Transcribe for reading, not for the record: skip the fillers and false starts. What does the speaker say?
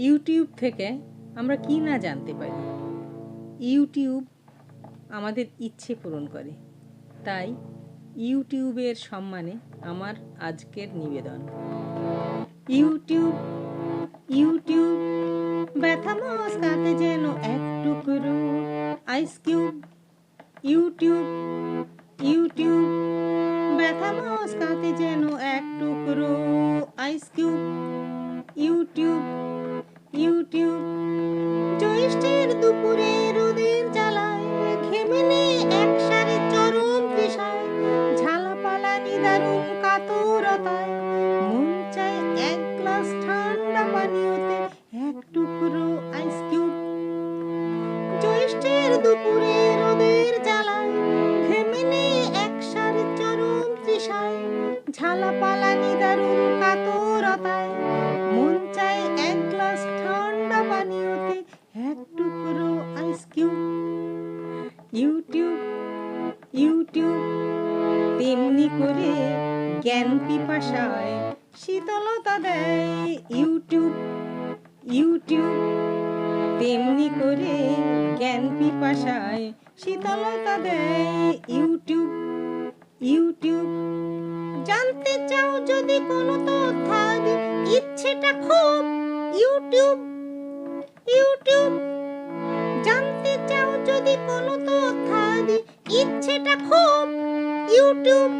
YouTube থেকে আমরা কি না জানতে পারি। ইউটিউব আমাদের ইচ্ছে পূরণ করে, তাই ইউটিউবের সম্মানে আমার আজকের নিবেদন। ইউটিউব ইউটিউব ব্যথা মস্কাতে যেন এক টুকরো আইস কিউব। ইউটিউব ইউটিউব ব্যথা মস্কাতে যেন এক টুকরো আইস কিউব। ইউটিউব ইউটিউব জ্যৈষ্ঠের দুপুরে রোদের জ্বালায় ঘেমে নে একসারে চরম তৃষায়, ঝালাপালা নিদারুণ কাতরতায় মন চায় এক গ্লাস ঠান্ডা পানীয়তে এক টুকরো আইস কিউব। জ্যৈষ্ঠের দুপুরে রোদের জ্বালায় ঘেমে নে একসারে চরম তৃষায়, ঝালাপালা নিদারুণ কাতরতায় মন চায় এক গ্লাস ঠান্ডা পানীয়তে এক টুকরো আইস কিউব। ইউটিউব ইউটিউব তেমনি করে জ্ঞান পিপাসায় শীতলতা দেয়। ইউটিউব ইউটিউব তেমনি করে জ্ঞান পিপাসায় শীতলতা দেয়। ইউটিউব ইউটিউব জানতে চাও যদি কোনো তথ্যাদি ইচ্ছেটা খুব। ইউটিউব ইউটিউব জানতে চাও যদি কোনো তথ্যাদি ইচ্ছেটা খুব। ইউটিউব